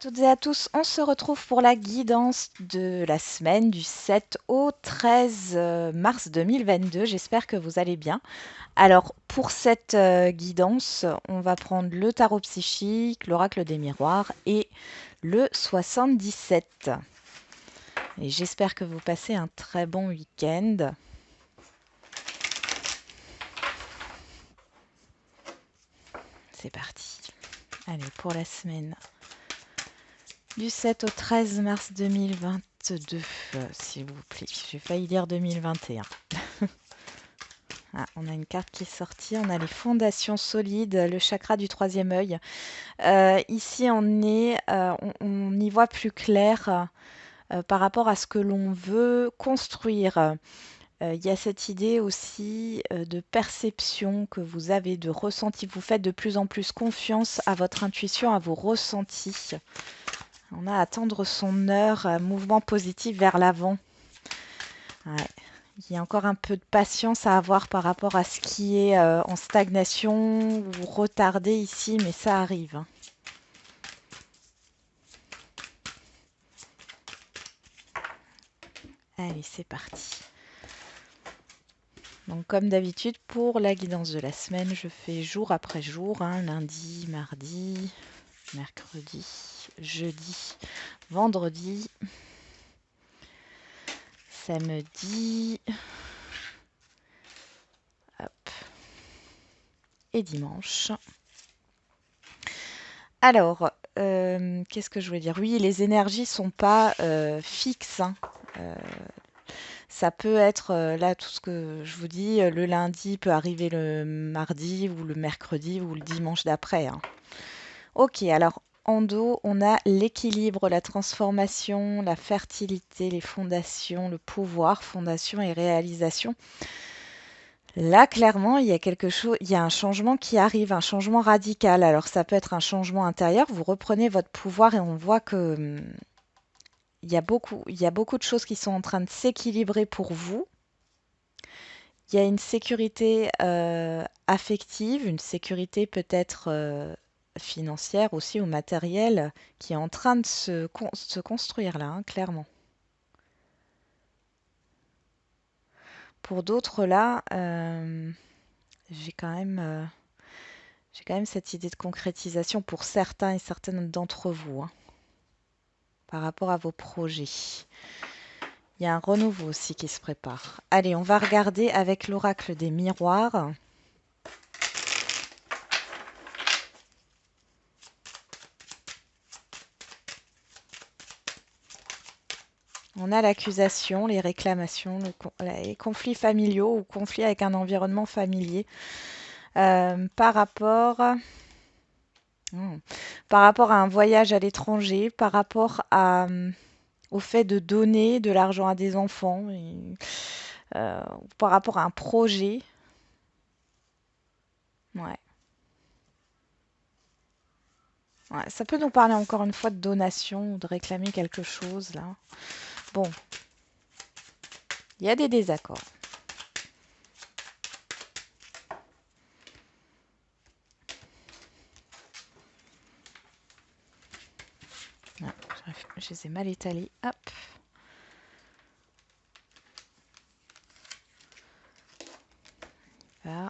toutes et à tous, on se retrouve pour la guidance de la semaine du 7 au 13 mars 2022. J'espère que vous allez bien. Alors, pour cette guidance, on va prendre le tarot psychique, l'oracle des miroirs et le 77. Et j'espère que vous passez un très bon week-end. C'est parti. Allez, pour la semaine du 7 au 13 mars 2022, s'il vous plaît. J'ai failli dire 2021. Ah, on a une carte qui est sortie. On a les fondations solides, le chakra du troisième œil. Ici, on y voit plus clair par rapport à ce que l'on veut construire. Il y a cette idée aussi de perception que vous avez, de ressenti. Vous faites de plus en plus confiance à votre intuition, à vos ressentis. On a à attendre son heure, mouvement positif vers l'avant. Ouais. Il y a encore un peu de patience à avoir par rapport à ce qui est en stagnation ou retardé ici, mais ça arrive. Allez, c'est parti. Donc comme d'habitude, pour la guidance de la semaine, je fais jour après jour, lundi, mardi, mercredi, jeudi, vendredi, samedi, hop, et dimanche. Alors, qu'est-ce que je voulais dire? Oui, les énergies sont pas fixes. Ça peut être, là, tout ce que je vous dis, le lundi peut arriver le mardi ou le mercredi ou le dimanche d'après. Ok, alors en dos, on a l'équilibre, la transformation, la fertilité, les fondations, le pouvoir, fondation et réalisation. Là, clairement, il y a quelque chose, il y a un changement qui arrive, un changement radical. Alors, ça peut être un changement intérieur. Vous reprenez votre pouvoir et on voit que il y a beaucoup de choses qui sont en train de s'équilibrer pour vous. Il y a une sécurité affective, une sécurité peut-être financière aussi ou matérielle qui est en train de se construire là, clairement. Pour d'autres là, j'ai quand même cette idée de concrétisation pour certains et certaines d'entre vous par rapport à vos projets. Il y a un renouveau aussi qui se prépare. Allez, on va regarder avec l'oracle des miroirs. On a l'accusation, les réclamations, les conflits familiaux ou conflits avec un environnement familier par rapport par rapport à un voyage à l'étranger, par rapport au fait de donner de l'argent à des enfants, par rapport à un projet. Ouais. Ouais, ça peut nous parler encore une fois de donation ou de réclamer quelque chose là. Bon, il y a des désaccords. Ah, je les ai mal étalés. Hop. Là.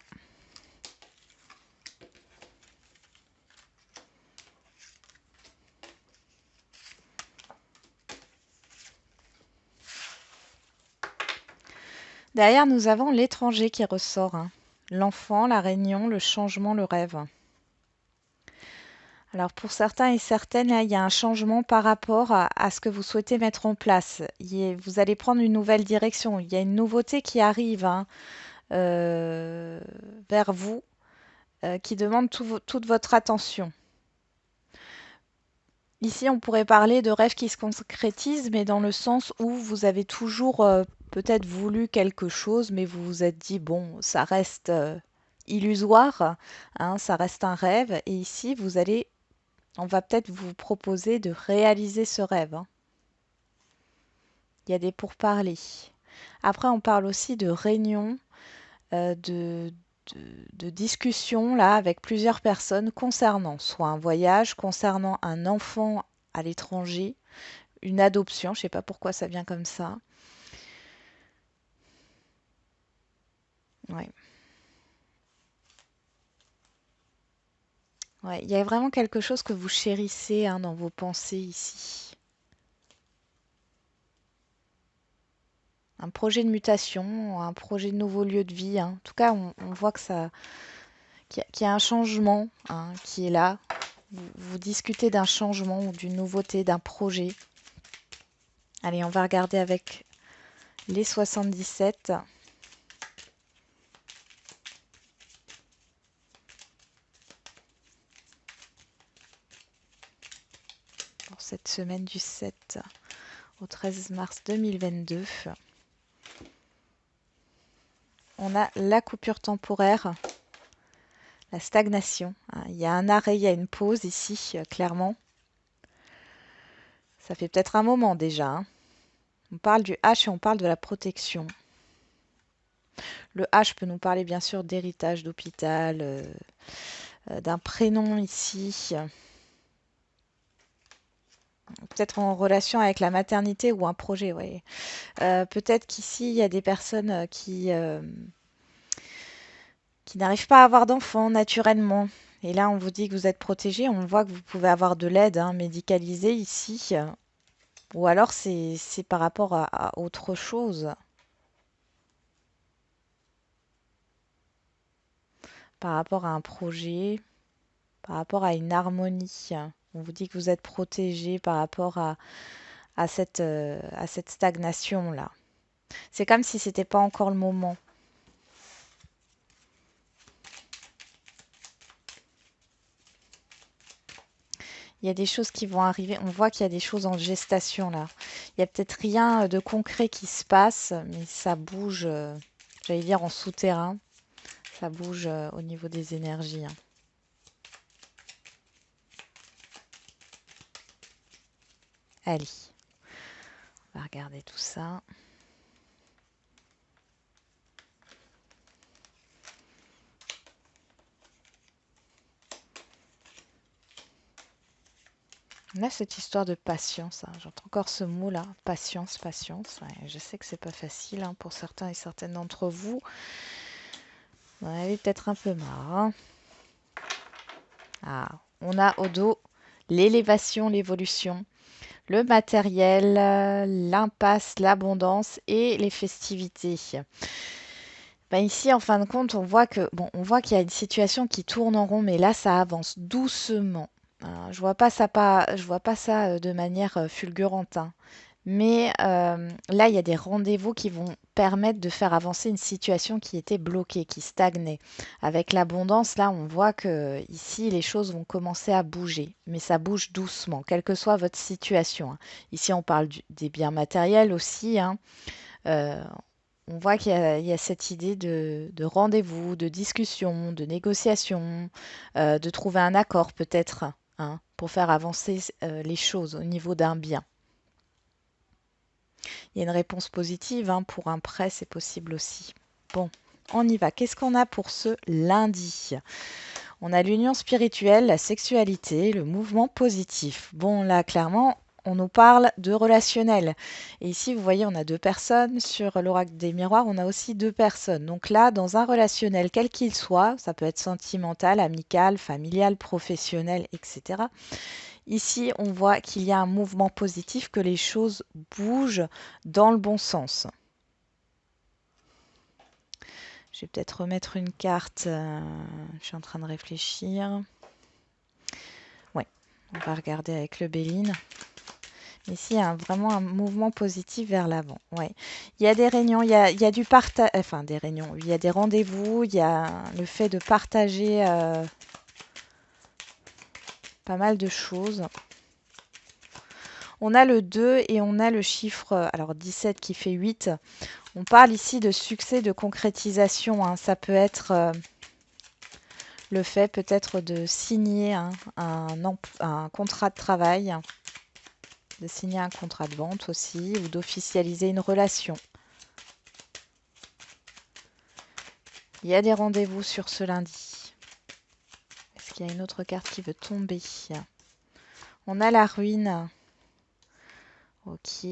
Derrière, nous avons l'étranger qui ressort. L'enfant, la réunion, le changement, le rêve. Alors pour certains et certaines, là, il y a un changement par rapport à ce que vous souhaitez mettre en place. Vous allez prendre une nouvelle direction. Il y a une nouveauté qui arrive euh, vers vous qui demande toute votre attention. Ici, on pourrait parler de rêves qui se concrétisent, mais dans le sens où vous avez toujours peut-être voulu quelque chose, mais vous vous êtes dit, bon, ça reste illusoire, ça reste un rêve. Et ici, on va peut-être vous proposer de réaliser ce rêve. Il y a des pourparlers. Après, on parle aussi de réunions, de discussions là avec plusieurs personnes concernant soit un voyage, concernant un enfant à l'étranger, une adoption, je ne sais pas pourquoi ça vient comme ça. Ouais. Ouais, il y a vraiment quelque chose que vous chérissez hein, dans vos pensées ici. Un projet de mutation, un projet de nouveau lieu de vie, hein. En tout cas, on voit que qu'il y a un changement hein, qui est là. Vous discutez d'un changement ou d'une nouveauté, d'un projet. Allez, on va regarder avec les 77 pour cette semaine du 7 au 13 mars 2022. On a la coupure temporaire, la stagnation. Il y a un arrêt, il y a une pause ici, clairement. Ça fait peut-être un moment déjà. Hein. On parle du H et on parle de la protection. Le H peut nous parler bien sûr d'héritage, d'hôpital, d'un prénom ici. Peut-être en relation avec la maternité ou un projet, oui. Peut-être qu'ici, il y a des personnes qui n'arrivent pas à avoir d'enfants naturellement. Et là, on vous dit que vous êtes protégé. On voit que vous pouvez avoir de l'aide hein, médicalisée ici. Ou alors, c'est par rapport à autre chose. Par rapport à un projet, par rapport à une harmonie. On vous dit que vous êtes protégé par rapport à cette stagnation-là. C'est comme si c'était pas encore le moment. Il y a des choses qui vont arriver. On voit qu'il y a des choses en gestation là. Il y a peut-être rien de concret qui se passe, mais ça bouge, j'allais dire en souterrain. Ça bouge au niveau des énergies. Hein. Allez, on va regarder tout ça. Là, cette histoire de patience, hein. J'entends encore ce mot-là, patience, patience. Ouais, je sais que c'est pas facile hein, pour certains et certaines d'entre vous. Vous en avez peut-être un peu marre. Hein. Ah, on a au dos l'élévation, l'évolution, le matériel, l'impasse, l'abondance et les festivités. Ben ici, en fin de compte, on voit que bon, on voit qu'il y a une situation qui tourne en rond, mais là, ça avance doucement. Je vois pas ça de manière fulgurante. Hein. Mais là, il y a des rendez-vous qui vont permettre de faire avancer une situation qui était bloquée, qui stagnait. Avec l'abondance, là, on voit que ici, les choses vont commencer à bouger, mais ça bouge doucement, quelle que soit votre situation. Hein. Ici, on parle des biens matériels aussi. Hein. Euh, on voit il y a cette idée de rendez-vous, de discussion, de négociation, de trouver un accord peut-être hein, pour faire avancer les choses au niveau d'un bien. Il y a une réponse positive hein, pour un prêt, c'est possible aussi. Bon, on y va. Qu'est-ce qu'on a pour ce lundi? On a l'union spirituelle, la sexualité, le mouvement positif. Bon, là, clairement, on nous parle de relationnel. Et ici, vous voyez, on a deux personnes. Sur l'oracle des miroirs, on a aussi deux personnes. Donc là, dans un relationnel, quel qu'il soit, ça peut être sentimental, amical, familial, professionnel, etc. Ici, on voit qu'il y a un mouvement positif, que les choses bougent dans le bon sens. Je vais peut-être remettre une carte. Je suis en train de réfléchir. Ouais, on va regarder avec le Béline. Ici, il y a vraiment un mouvement positif vers l'avant. Ouais. Il y a des réunions, il y a du partage, enfin des réunions, il y a des rendez-vous, il y a le fait de partager pas mal de choses. On a le 2 et on a le chiffre, alors 17 qui fait 8. On parle ici de succès, de concrétisation. Hein. Ça peut être le fait peut-être de signer un contrat de travail, de signer un contrat de vente aussi, ou d'officialiser une relation. Il y a des rendez-vous sur ce lundi. Est-ce qu'il y a une autre carte qui veut tomber? On a la ruine. Ok.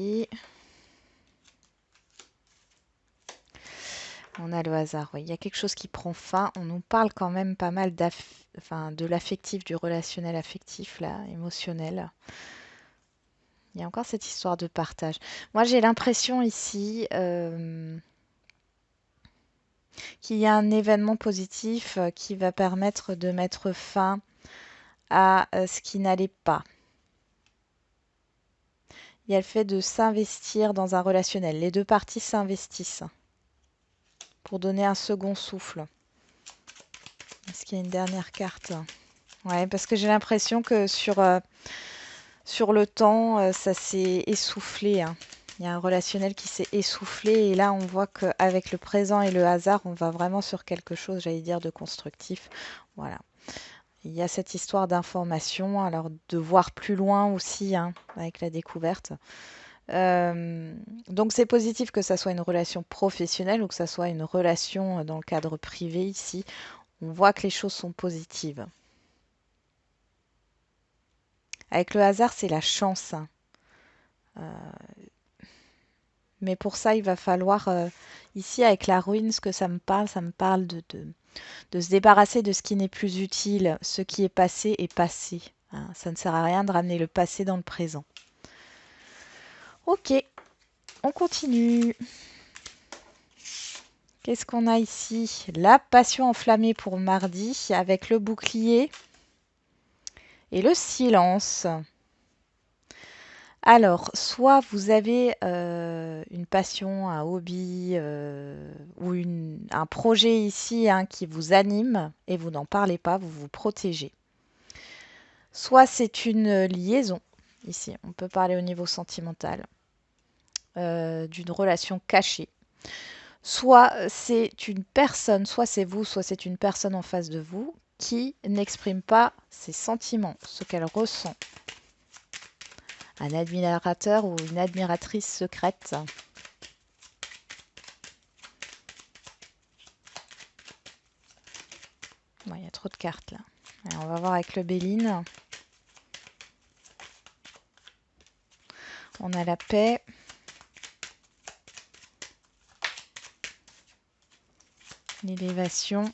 On a le hasard. Oui, il y a quelque chose qui prend fin. On nous parle quand même pas mal de l'affectif, du relationnel affectif, là, émotionnel. Il y a encore cette histoire de partage. Moi, j'ai l'impression ici qu'il y a un événement positif qui va permettre de mettre fin à ce qui n'allait pas. Il y a le fait de s'investir dans un relationnel. Les deux parties s'investissent pour donner un second souffle. Est-ce qu'il y a une dernière carte? Ouais, parce que j'ai l'impression que sur le temps, ça s'est essoufflé, hein. Il y a un relationnel qui s'est essoufflé et là, on voit qu'avec le présent et le hasard, on va vraiment sur quelque chose, j'allais dire, de constructif. Voilà. Il y a cette histoire d'information, alors de voir plus loin aussi, hein, avec la découverte. Donc c'est positif que ça soit une relation professionnelle ou que ça soit une relation dans le cadre privé ici. On voit que les choses sont positives. Avec le hasard, c'est la chance, hein. Mais pour ça, il va falloir, ici avec la ruine, ce que ça me parle de se débarrasser de ce qui n'est plus utile. Ce qui est passé, hein. Ça ne sert à rien de ramener le passé dans le présent. Ok, on continue. Qu'est-ce qu'on a ici? La passion enflammée pour mardi avec le bouclier et le silence. Alors, soit vous avez une passion, un hobby ou un projet ici, hein, qui vous anime et vous n'en parlez pas, vous vous protégez. Soit c'est une liaison, ici, on peut parler au niveau sentimental, d'une relation cachée. Soit c'est une personne, soit c'est vous, soit c'est une personne en face de vous qui n'exprime pas ses sentiments, ce qu'elle ressent. Un admirateur ou une admiratrice secrète. Bon, il y a trop de cartes là. Alors, on va voir avec le Béline. On a la paix. L'élévation.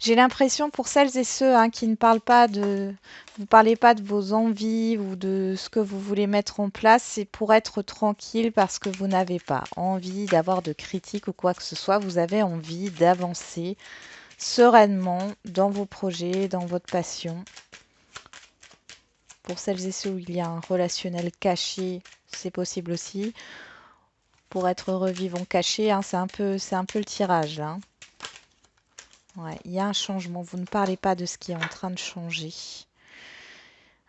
J'ai l'impression pour celles et ceux, hein, qui ne parlent pas de... Vous ne parlez pas de vos envies ou de ce que vous voulez mettre en place, c'est pour être tranquille parce que vous n'avez pas envie d'avoir de critiques ou quoi que ce soit. Vous avez envie d'avancer sereinement dans vos projets, dans votre passion. Pour celles et ceux où il y a un relationnel caché, c'est possible aussi. Pour être heureux, vivons caché, hein, c'est un peu le tirage là, hein. Ouais, il y a un changement. Vous ne parlez pas de ce qui est en train de changer.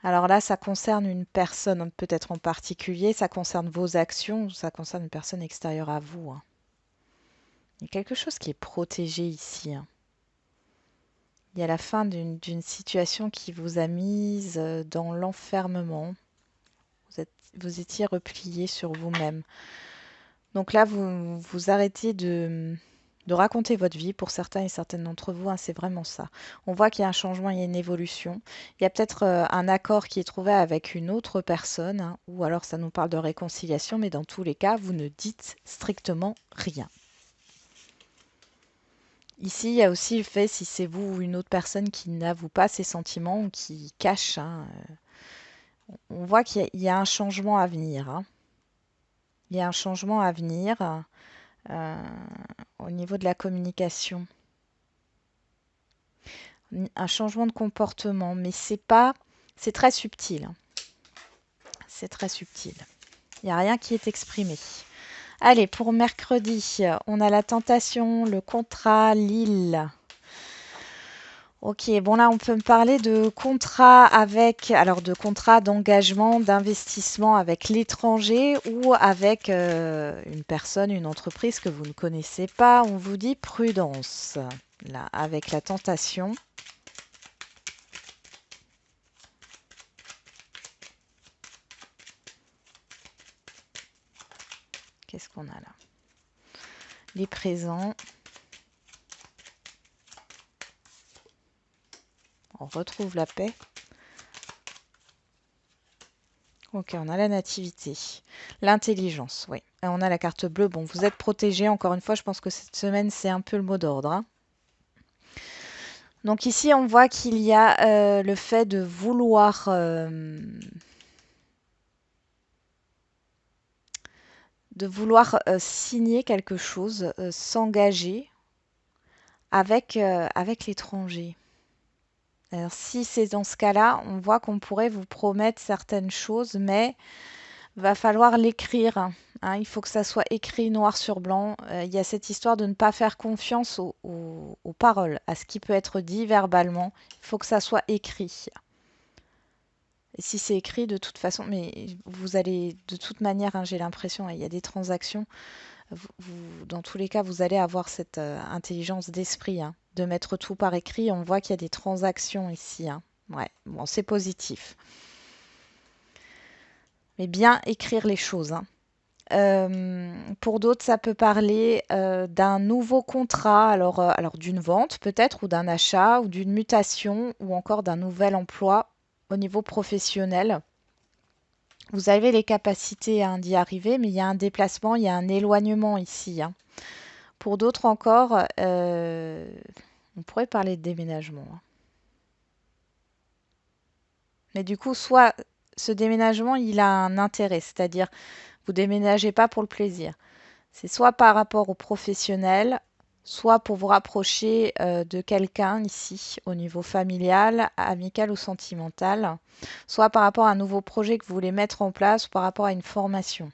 Alors là, ça concerne une personne peut-être en particulier, ça concerne vos actions, ça concerne une personne extérieure à vous, hein. Il y a quelque chose qui est protégé ici, hein. Il y a la fin d'une situation qui vous a mise dans l'enfermement. Vous étiez replié sur vous-même. Donc là, vous arrêtez de raconter votre vie pour certains et certaines d'entre vous, hein, c'est vraiment ça. On voit qu'il y a un changement, il y a une évolution. Il y a peut-être un accord qui est trouvé avec une autre personne, hein, ou alors ça nous parle de réconciliation, mais dans tous les cas, vous ne dites strictement rien. Ici, il y a aussi le fait si c'est vous ou une autre personne qui n'avoue pas ses sentiments ou qui cache, hein, on voit qu'il y a un changement à venir, hein. Il y a un changement à venir euh, au niveau de la communication. Un changement de comportement, mais c'est très subtil, hein. C'est très subtil. Il n'y a rien qui est exprimé. Allez, pour mercredi, on a la tentation, le contrat, l'île. Ok, bon là on peut me parler de contrat de contrat d'engagement, d'investissement avec l'étranger ou avec une personne, une entreprise que vous ne connaissez pas. On vous dit prudence, là, avec la tentation. Qu'est-ce qu'on a là? les présents. On retrouve la paix. Ok, on a la nativité. L'intelligence, oui. Et on a la carte bleue. Bon, vous êtes protégé. Encore une fois, je pense que cette semaine, c'est un peu le mot d'ordre, hein. Donc ici, on voit qu'il y a le fait de vouloir signer quelque chose, s'engager avec l'étranger. Alors, si c'est dans ce cas-là, on voit qu'on pourrait vous promettre certaines choses, mais va falloir l'écrire, hein. Il faut que ça soit écrit noir sur blanc. Il y a cette histoire de ne pas faire confiance aux paroles, à ce qui peut être dit verbalement. Il faut que ça soit écrit. Et si c'est écrit, de toute façon, mais vous allez, de toute manière, hein, j'ai l'impression, il y a des transactions. Dans tous les cas, vous allez avoir cette intelligence d'esprit, hein, de mettre tout par écrit. On voit qu'il y a des transactions ici, hein. Ouais, bon, c'est positif. Mais bien écrire les choses, hein. Pour d'autres, ça peut parler d'un nouveau contrat, alors d'une vente peut-être, ou d'un achat, ou d'une mutation, ou encore d'un nouvel emploi au niveau professionnel. Vous avez les capacités, hein, d'y arriver, mais il y a un déplacement, il y a un éloignement ici, hein. Pour d'autres encore, on pourrait parler de déménagement, hein. Mais du coup, soit ce déménagement, il a un intérêt, c'est-à-dire vous déménagez pas pour le plaisir. C'est soit par rapport au professionnel, soit pour vous rapprocher de quelqu'un ici au niveau familial, amical ou sentimental, soit par rapport à un nouveau projet que vous voulez mettre en place ou par rapport à une formation.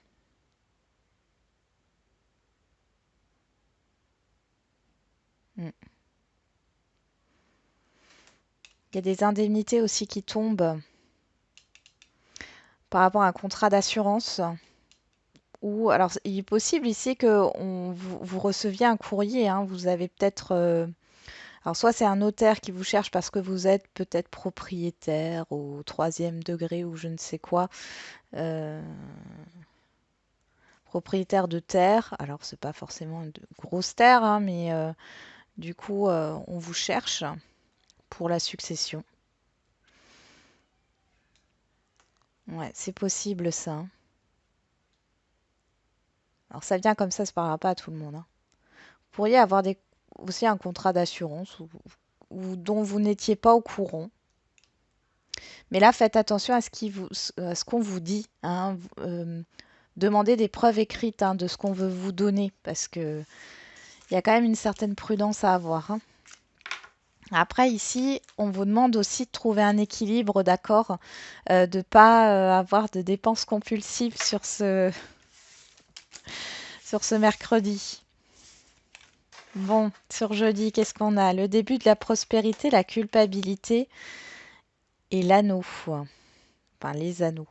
Mm. Il y a des indemnités aussi qui tombent par rapport à un contrat d'assurance. Ou alors il est possible ici que vous receviez un courrier, hein. Vous avez peut-être alors soit c'est un notaire qui vous cherche parce que vous êtes peut-être propriétaire au troisième degré ou je ne sais quoi, euh, propriétaire de terre. Alors c'est pas forcément de grosses terres, hein, mais du coup on vous cherche pour la succession. Ouais, c'est possible ça, hein. Alors ça vient comme ça parlera pas à tout le monde, hein. Vous pourriez avoir aussi un contrat d'assurance ou dont vous n'étiez pas au courant. Mais là, faites attention à ce qu'on vous dit, hein. Demandez des preuves écrites, hein, de ce qu'on veut vous donner, parce que il y a quand même une certaine prudence à avoir, hein. Après, ici, on vous demande aussi de trouver un équilibre, d'accord, de ne pas avoir de dépenses compulsives sur ce mercredi. Bon, sur jeudi, qu'est-ce qu'on a? Le début de la prospérité, la culpabilité et l'anneau. Enfin, les anneaux.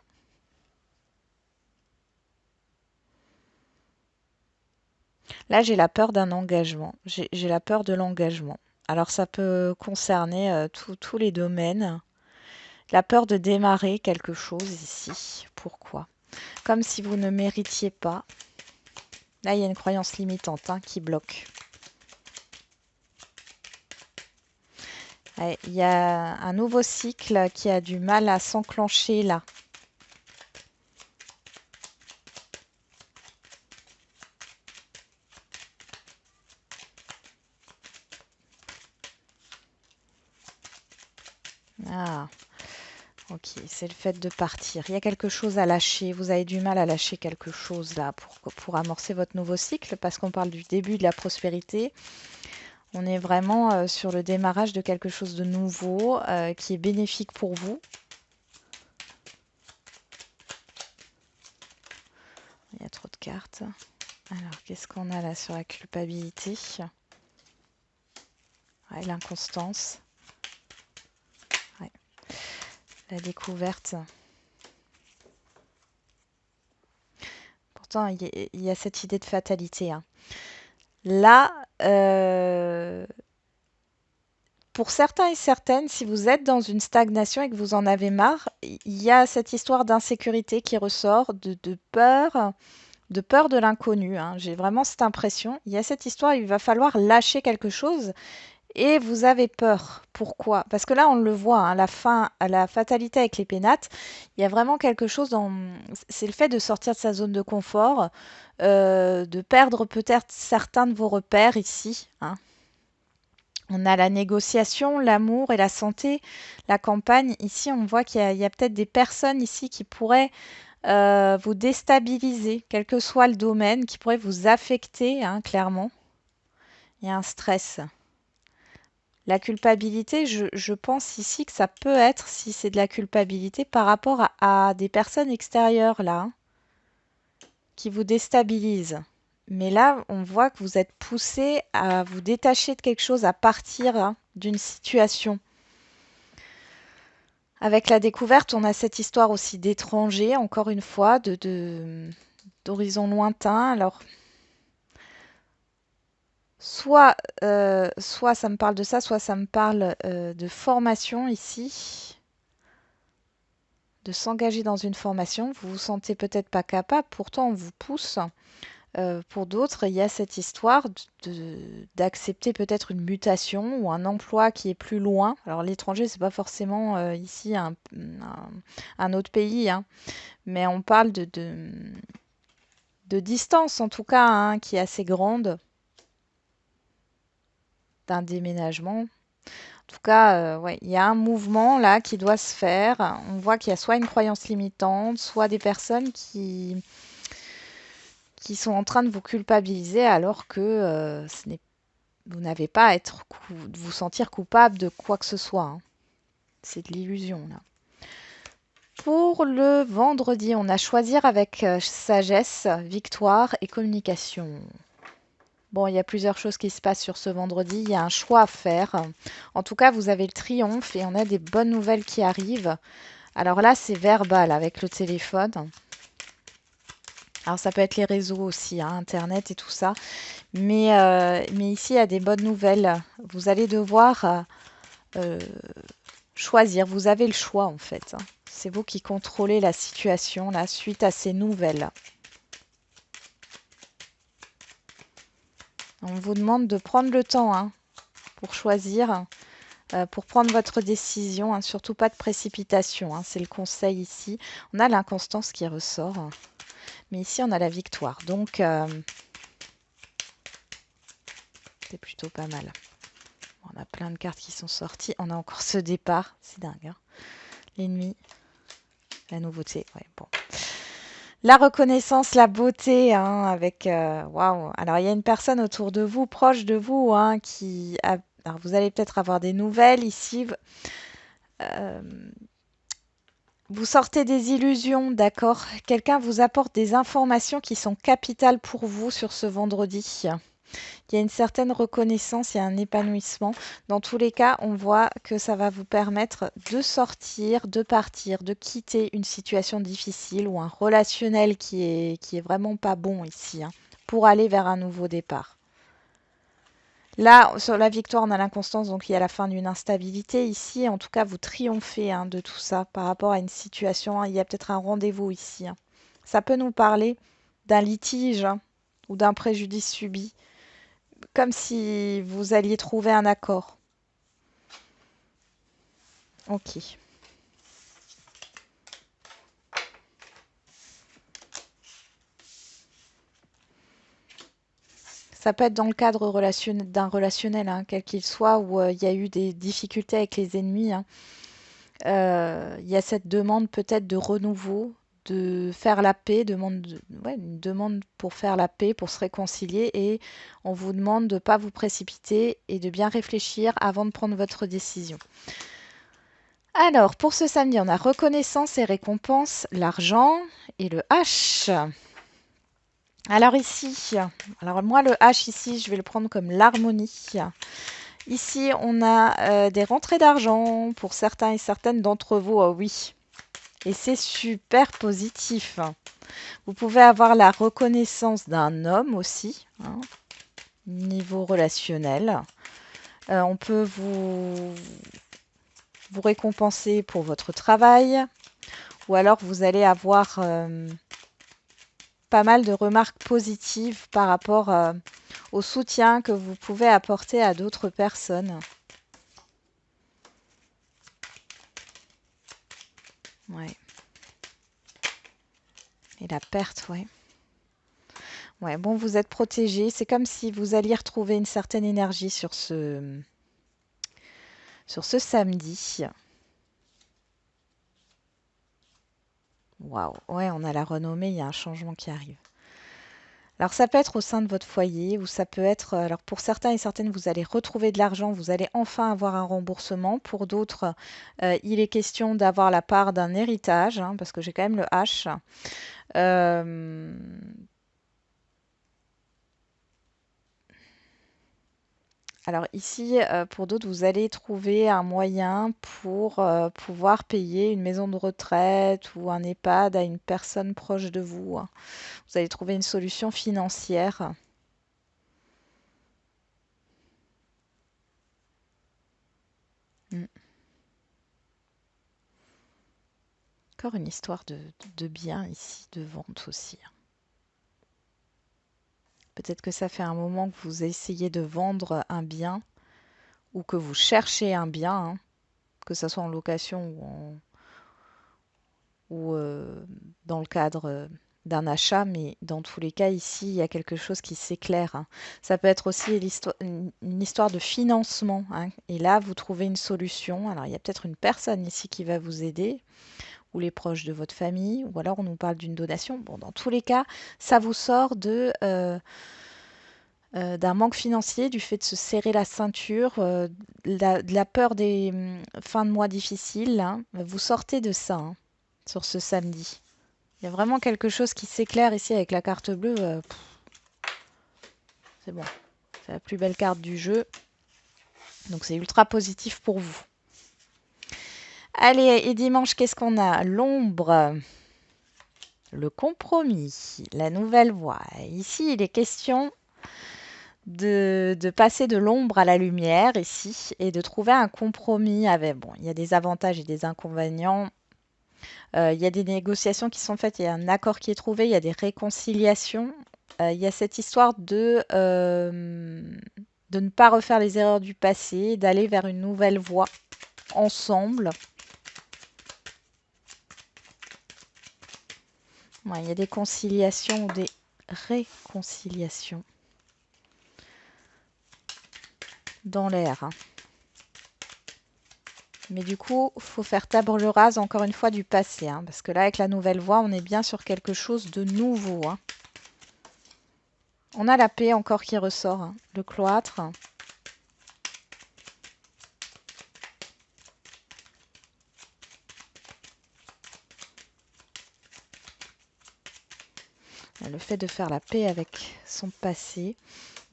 Là, j'ai la peur d'un engagement. J'ai la peur de l'engagement. Alors, ça peut concerner tous les domaines. La peur de démarrer quelque chose ici. Pourquoi? Comme si vous ne méritiez pas. Là, il y a une croyance limitante, hein, qui bloque. Ouais, il y a un nouveau cycle qui a du mal à s'enclencher là. Ah, ok, c'est le fait de partir. Il y a quelque chose à lâcher. Vous avez du mal à lâcher quelque chose là pour amorcer votre nouveau cycle parce qu'on parle du début de la prospérité. On est vraiment sur le démarrage de quelque chose de nouveau qui est bénéfique pour vous. Il y a trop de cartes. Alors, qu'est-ce qu'on a là sur la culpabilité? Ouais, l'inconstance. Ouais. La découverte. Pourtant, il y a cette idée de fatalité, hein. Là, pour certains et certaines, si vous êtes dans une stagnation et que vous en avez marre, il y a cette histoire d'insécurité qui ressort, de peur, de peur de l'inconnu, hein. J'ai vraiment cette impression. Il y a cette histoire, il va falloir lâcher quelque chose et vous avez peur. Pourquoi? Parce que là, on le voit, hein, la fin, la fatalité avec les pénates, il y a vraiment quelque chose dans... C'est le fait de sortir de sa zone de confort, de perdre peut-être certains de vos repères ici, hein. On a la négociation, l'amour et la santé, la campagne. Ici, on voit qu'il y a peut-être des personnes ici qui pourraient vous déstabiliser, quel que soit le domaine, qui pourrait vous affecter, hein, clairement. Il y a un stress. La culpabilité, je pense ici que ça peut être, si c'est de la culpabilité, par rapport à des personnes extérieures, là, hein, qui vous déstabilisent. Mais là, on voit que vous êtes poussé à vous détacher de quelque chose, à partir, hein, d'une situation. Avec la découverte, on a cette histoire aussi d'étrangers, encore une fois, d'horizons lointains. Alors, soit ça me parle de ça, soit ça me parle de formation ici, de s'engager dans une formation. Vous vous sentez peut-être pas capable, pourtant on vous pousse. Pour d'autres, il y a cette histoire d'accepter peut-être une mutation ou un emploi qui est plus loin. Alors l'étranger, c'est pas forcément ici un autre pays, hein, mais on parle de distance en tout cas, hein, qui est assez grande, d'un déménagement. En tout cas, ouais, il y a un mouvement là qui doit se faire. On voit qu'il y a soit une croyance limitante, soit des personnes qui sont en train de vous culpabiliser alors que vous n'avez pas à vous sentir coupable de quoi que ce soit, hein. C'est de l'illusion là. Pour le vendredi, on a choisir avec sagesse, victoire et communication. Bon, il y a plusieurs choses qui se passent sur ce vendredi. Il y a un choix à faire. En tout cas, vous avez le triomphe et on a des bonnes nouvelles qui arrivent. Alors là, c'est verbal avec le téléphone. Alors ça peut être les réseaux aussi, hein, Internet et tout ça. Mais ici, il y a des bonnes nouvelles. Vous allez devoir euh, choisir. Vous avez le choix en fait, hein. C'est vous qui contrôlez la situation là suite à ces nouvelles. On vous demande de prendre le temps, hein, pour choisir, pour prendre votre décision, hein, surtout pas de précipitation, hein, c'est le conseil ici. On a l'inconstance qui ressort, mais ici on a la victoire, donc c'est plutôt pas mal. On a plein de cartes qui sont sorties, on a encore ce départ, c'est dingue, hein. L'ennemi, la nouveauté, ouais, bon. La reconnaissance, la beauté, hein, avec waouh. Alors il y a une personne autour de vous, proche de vous, hein, qui a. Alors vous allez peut-être avoir des nouvelles ici. Euh, Vous sortez des illusions, d'accord? Quelqu'un vous apporte des informations qui sont capitales pour vous sur ce vendredi. Il y a une certaine reconnaissance et un épanouissement. Dans tous les cas, on voit que ça va vous permettre de sortir, de partir, de quitter une situation difficile ou un relationnel qui est vraiment pas bon ici, hein, pour aller vers un nouveau départ. Là, sur la victoire, on a l'inconstance, donc il y a la fin d'une instabilité ici. En tout cas, vous triomphez, hein, de tout ça par rapport à une situation, hein. Il y a peut-être un rendez-vous ici, hein. Ça peut nous parler d'un litige, hein, ou d'un préjudice subi, comme si vous alliez trouver un accord. Ok. Ça peut être dans le cadre d'un relationnel, hein, quel qu'il soit, où il y a eu des difficultés avec les ennemis, hein. Il y a cette demande peut-être de renouveau, de faire la paix, ouais, une demande pour faire la paix, pour se réconcilier, et on vous demande de ne pas vous précipiter et de bien réfléchir avant de prendre votre décision. Alors, pour ce samedi, on a reconnaissance et récompense, l'argent et le H. Alors ici, alors moi le H ici, je vais le prendre comme l'harmonie. Ici, on a des rentrées d'argent pour certains et certaines d'entre vous, oh oui. Et c'est super positif. Vous pouvez avoir la reconnaissance d'un homme aussi, hein, niveau relationnel. On peut vous récompenser pour votre travail, ou alors vous allez avoir pas mal de remarques positives par rapport au soutien que vous pouvez apporter à d'autres personnes. Ouais. Et la perte, ouais. Ouais, bon, vous êtes protégé. C'est comme si vous alliez retrouver une certaine énergie sur ce samedi. Waouh, ouais, on a la renommée, il y a un changement qui arrive. Alors ça peut être au sein de votre foyer ou ça peut être, alors pour certains et certaines, vous allez retrouver de l'argent, vous allez enfin avoir un remboursement. Pour d'autres, il est question d'avoir la part d'un héritage, hein, parce que j'ai quand même le H. Euh, Alors ici, pour d'autres, vous allez trouver un moyen pour pouvoir payer une maison de retraite ou un EHPAD à une personne proche de vous, hein. Vous allez trouver une solution financière. Mm. Encore une histoire de bien ici, de vente aussi, hein. Peut-être que ça fait un moment que vous essayez de vendre un bien ou que vous cherchez un bien, hein, que ce soit en location ou dans le cadre d'un achat, mais dans tous les cas, ici, il y a quelque chose qui s'éclaire, hein. Ça peut être aussi une histoire de financement, hein. Et là, vous trouvez une solution. Alors, il y a peut-être une personne ici qui va vous aider, ou les proches de votre famille, ou alors on nous parle d'une donation. Bon, dans tous les cas, ça vous sort d'un manque financier, du fait de se serrer la ceinture, de la peur des fins de mois difficiles, hein. Vous sortez de ça, hein, sur ce samedi. Il y a vraiment quelque chose qui s'éclaire ici avec la carte bleue. C'est bon. C'est la plus belle carte du jeu. Donc c'est ultra positif pour vous. Allez, et dimanche, qu'est-ce qu'on a? L'ombre, le compromis, la nouvelle voie. Ici, il est question de passer de l'ombre à la lumière ici et de trouver un compromis avec... Bon, il y a des avantages et des inconvénients. Il y a des négociations qui sont faites, il y a un accord qui est trouvé, il y a des réconciliations. Il y a cette histoire de ne pas refaire les erreurs du passé, d'aller vers une nouvelle voie ensemble. Ouais, il y a des conciliations ou des réconciliations dans l'air, hein. Mais du coup, il faut faire table rase encore une fois du passé, hein, parce que là, avec la nouvelle voie, on est bien sur quelque chose de nouveau, hein. On a la paix encore qui ressort, hein, le cloître. Le fait de faire la paix avec son passé,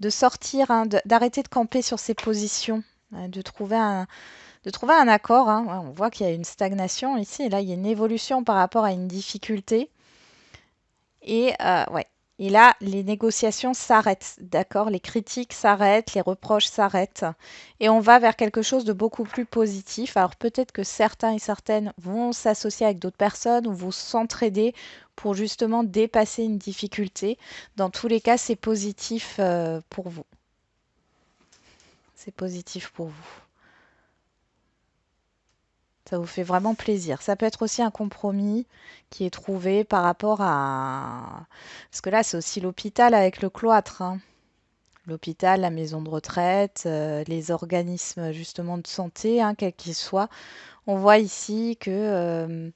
de sortir, hein, d'arrêter de camper sur ses positions, hein, de trouver un accord, hein. Ouais, on voit qu'il y a une stagnation ici, et là il y a une évolution par rapport à une difficulté. Et ouais. Et là, les négociations s'arrêtent, d'accord? Les critiques s'arrêtent, les reproches s'arrêtent. Et on va vers quelque chose de beaucoup plus positif. Alors peut-être que certains et certaines vont s'associer avec d'autres personnes ou vont s'entraider pour justement dépasser une difficulté. Dans tous les cas, c'est positif pour vous. C'est positif pour vous. Ça vous fait vraiment plaisir. Ça peut être aussi un compromis qui est trouvé par rapport à... Parce que là, c'est aussi l'hôpital avec le cloître, hein. L'hôpital, la maison de retraite, les organismes justement de santé, hein, quels qu'ils soient. On voit ici que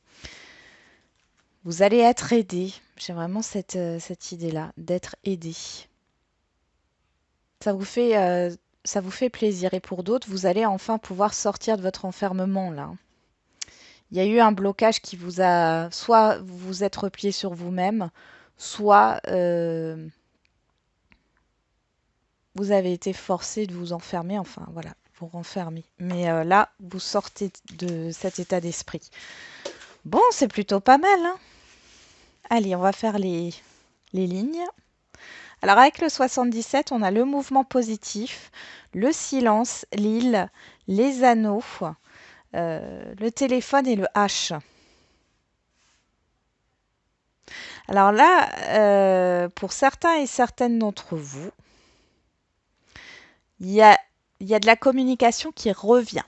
vous allez être aidé. J'ai vraiment cette idée-là, d'être aidé. Ça vous fait, euh, ça vous fait plaisir. Et pour d'autres, vous allez enfin pouvoir sortir de votre enfermement là. Il y a eu un blocage qui vous a... Soit vous vous êtes replié sur vous-même, soit vous avez été forcé de vous enfermer, enfin voilà, vous renfermer. Mais là, vous sortez de cet état d'esprit. Bon, c'est plutôt pas mal, hein. Allez, on va faire les lignes. Alors avec le 77, on a le mouvement positif, le silence, l'île, les anneaux, le téléphone et le H. Alors là, pour certains et certaines d'entre vous, il y a, il y a de la communication qui revient.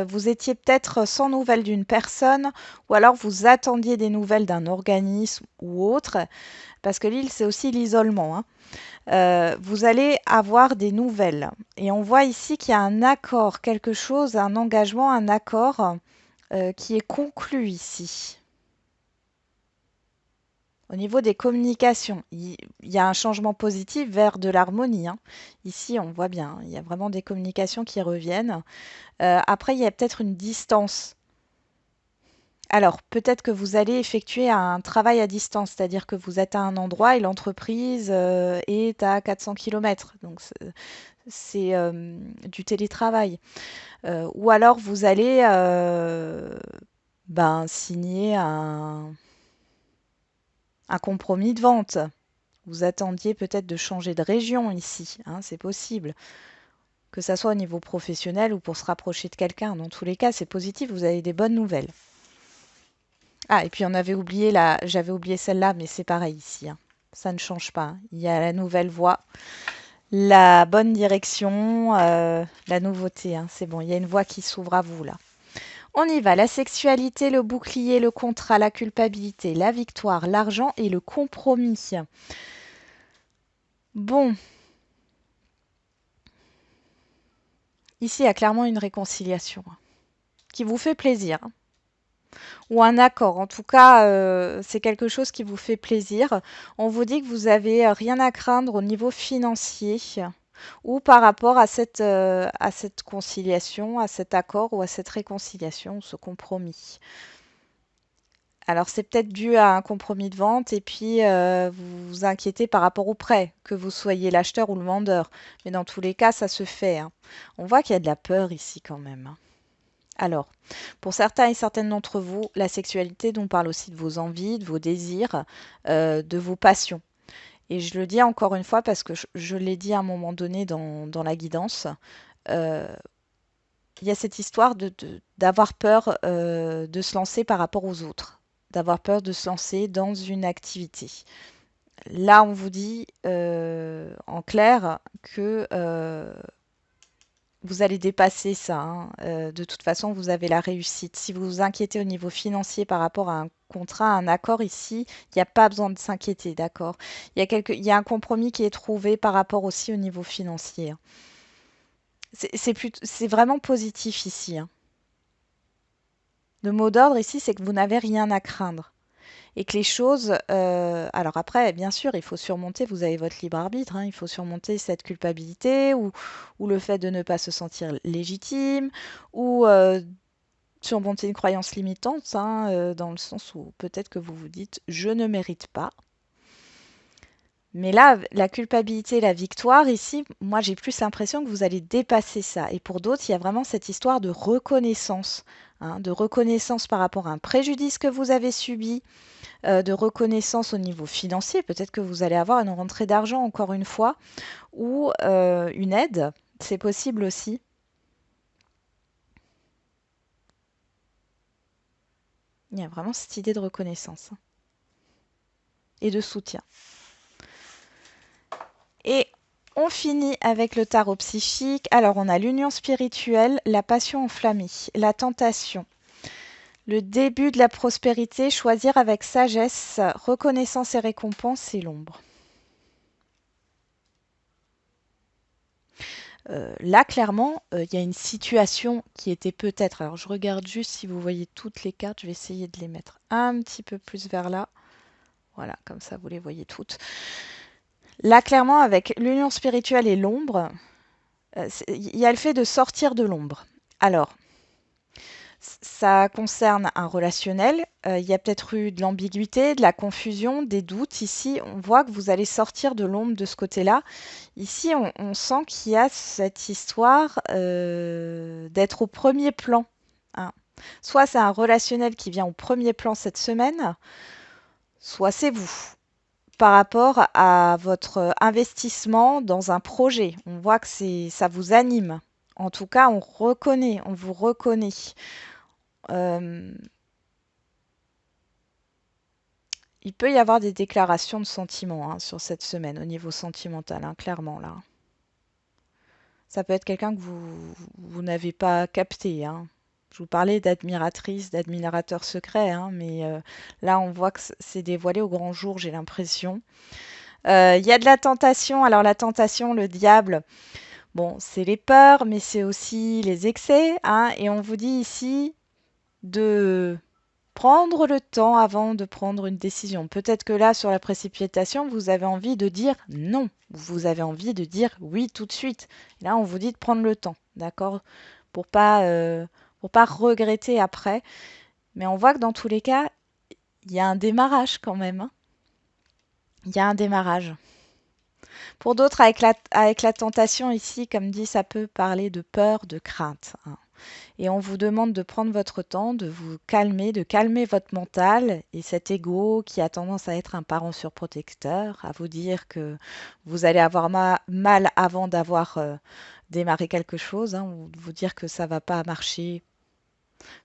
Vous étiez peut-être sans nouvelles d'une personne ou alors vous attendiez des nouvelles d'un organisme ou autre, parce que l'île, c'est aussi l'isolement, hein. Vous allez avoir des nouvelles. Et on voit ici qu'il y a un accord, quelque chose, un engagement, un accord qui est conclu ici. Au niveau des communications, il y a un changement positif vers de l'harmonie, hein. Ici, on voit bien, il y a vraiment des communications qui reviennent. Après, il y a peut-être une distance. Alors, peut-être que vous allez effectuer un travail à distance, c'est-à-dire que vous êtes à un endroit et l'entreprise est à 400 km. Donc, c'est du télétravail. Ou alors, vous allez signer un compromis de vente. Vous attendiez peut-être de changer de région ici, hein, c'est possible. Que ça soit au niveau professionnel ou pour se rapprocher de quelqu'un. Dans tous les cas, c'est positif, vous avez des bonnes nouvelles. Ah, et puis j'avais oublié celle-là, mais c'est pareil ici, hein. Ça ne change pas. Il y a la nouvelle voie, la bonne direction, la nouveauté, hein. C'est bon, il y a une voie qui s'ouvre à vous là. On y va. La sexualité, le bouclier, le contrat, la culpabilité, la victoire, l'argent et le compromis. Bon, ici, il y a clairement une réconciliation qui vous fait plaisir, hein. Ou un accord. En tout cas, c'est quelque chose qui vous fait plaisir. On vous dit que vous avez rien à craindre au niveau financier ou par rapport à cette conciliation, à cet accord ou à cette réconciliation, ce compromis. Alors c'est peut-être dû à un compromis de vente et puis vous vous inquiétez par rapport au prêt, que vous soyez l'acheteur ou le vendeur. Mais dans tous les cas, ça se fait, hein. On voit qu'il y a de la peur ici quand même, hein. Alors, pour certains et certaines d'entre vous, la sexualité, on parle aussi de vos envies, de vos désirs, de vos passions. Et je le dis encore une fois parce que je l'ai dit à un moment donné dans la guidance, euh, il y a cette histoire d'avoir peur de se lancer par rapport aux autres, d'avoir peur de se lancer dans une activité. Là, on vous dit en clair que vous allez dépasser ça, hein. De toute façon, vous avez la réussite. Si vous vous inquiétez au niveau financier par rapport à un contrat, un accord ici, il n'y a pas besoin de s'inquiéter, d'accord? Il y a un compromis qui est trouvé par rapport aussi au niveau financier, hein. C'est vraiment positif ici, hein. Le mot d'ordre ici, c'est que vous n'avez rien à craindre. Et que les choses... alors après, bien sûr, il faut surmonter, vous avez votre libre arbitre, hein, il faut surmonter cette culpabilité ou le fait de ne pas se sentir légitime ou surmonter une croyance limitante, hein, dans le sens où peut-être que vous vous dites je ne mérite pas. Mais là, la culpabilité, la victoire, ici, moi j'ai plus l'impression que vous allez dépasser ça. Et pour d'autres, il y a vraiment cette histoire de reconnaissance, hein, de reconnaissance par rapport à un préjudice que vous avez subi, de reconnaissance au niveau financier. Peut-être que vous allez avoir une rentrée d'argent encore une fois ou une aide. C'est possible aussi. Il y a vraiment cette idée de reconnaissance, hein, et de soutien. Et on finit avec le tarot psychique. Alors on a l'union spirituelle, la passion enflammée, la tentation, le début de la prospérité, choisir avec sagesse, reconnaissance et récompense et l'ombre. Là, clairement, il y a une situation qui était peut-être... Alors, je regarde juste si vous voyez toutes les cartes. Je vais essayer de les mettre un petit peu plus vers là. Voilà, comme ça, vous les voyez toutes. Là, clairement, avec l'union spirituelle et l'ombre, il y a le fait de sortir de l'ombre. Alors, ça concerne un relationnel. Il y a peut-être eu de l'ambiguïté, de la confusion, des doutes. Ici, on voit que vous allez sortir de l'ombre de ce côté-là. Ici, on sent qu'il y a cette histoire d'être au premier plan, hein. Soit c'est un relationnel qui vient au premier plan cette semaine, soit c'est vous. Par rapport à votre investissement dans un projet, on voit que ça vous anime. En tout cas, on vous reconnaît. Euh, il peut y avoir des déclarations de sentiments hein, sur cette semaine au niveau sentimental, hein, clairement là. Ça peut être quelqu'un que vous n'avez pas capté, hein. Je vous parlais d'admiratrice, d'admirateur secret, hein, mais là on voit que c'est dévoilé au grand jour, j'ai l'impression. Il y a de la tentation. Alors la tentation, le diable, bon, c'est les peurs, mais c'est aussi les excès, hein. Et on vous dit ici de prendre le temps avant de prendre une décision. Peut-être que là, sur la précipitation, vous avez envie de dire non. Vous avez envie de dire oui tout de suite. Et là, on vous dit de prendre le temps, d'accord? Pour pas regretter après. Mais on voit que dans tous les cas, il y a un démarrage quand même, hein. Il y a un démarrage. Pour d'autres, avec la tentation ici, comme dit, ça peut parler de peur, de crainte, hein. Et on vous demande de prendre votre temps, de vous calmer, de calmer votre mental et cet ego qui a tendance à être un parent surprotecteur, à vous dire que vous allez avoir mal avant d'avoir démarré quelque chose, hein, ou vous dire que ça va pas marcher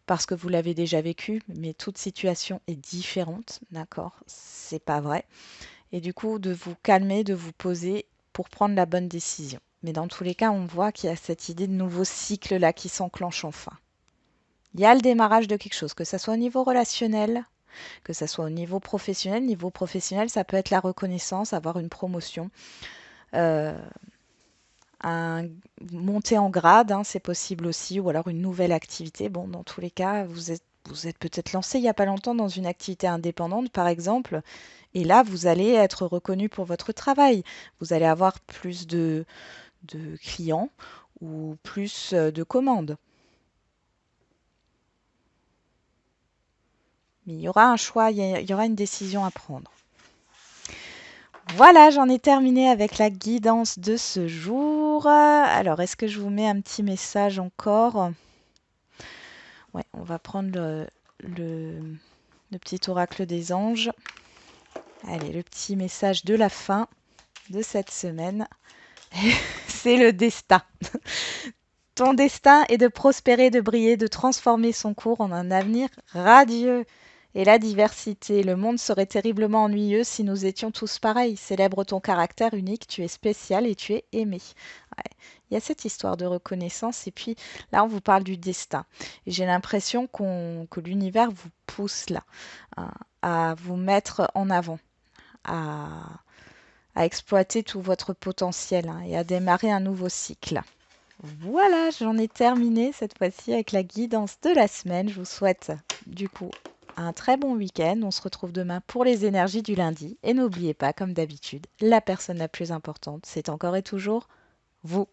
parce que vous l'avez déjà vécu, mais toute situation est différente, d'accord? C'est pas vrai. Et du coup, de vous calmer, de vous poser pour prendre la bonne décision. Mais dans tous les cas, on voit qu'il y a cette idée de nouveau cycle là qui s'enclenche enfin. Il y a le démarrage de quelque chose, que ce soit au niveau relationnel, que ce soit au niveau professionnel. Niveau professionnel, ça peut être la reconnaissance, avoir une promotion, euh, un monter en grade, hein, c'est possible aussi, ou alors une nouvelle activité. Bon, dans tous les cas, vous êtes peut-être lancé il n'y a pas longtemps dans une activité indépendante, par exemple, et là, vous allez être reconnu pour votre travail. Vous allez avoir plus de clients ou plus de commandes. Mais il y aura un choix, il y aura une décision à prendre. Voilà, j'en ai terminé avec la guidance de ce jour. Alors, est-ce que je vous mets un petit message encore? Ouais, on va prendre le petit oracle des anges. Allez, le petit message de la fin de cette semaine. C'est le destin. Ton destin est de prospérer, de briller, de transformer son cours en un avenir radieux. Et la diversité, le monde serait terriblement ennuyeux si nous étions tous pareils. Célèbre ton caractère unique, tu es spécial et tu es aimé. Ouais. Il y a cette histoire de reconnaissance et puis là on vous parle du destin. Et j'ai l'impression que l'univers vous pousse là, hein, à vous mettre en avant, à, à exploiter tout votre potentiel hein, et à démarrer un nouveau cycle. Voilà, j'en ai terminé cette fois-ci avec la guidance de la semaine. Je vous souhaite du coup un très bon week-end. On se retrouve demain pour les énergies du lundi. Et n'oubliez pas, comme d'habitude, la personne la plus importante, c'est encore et toujours vous.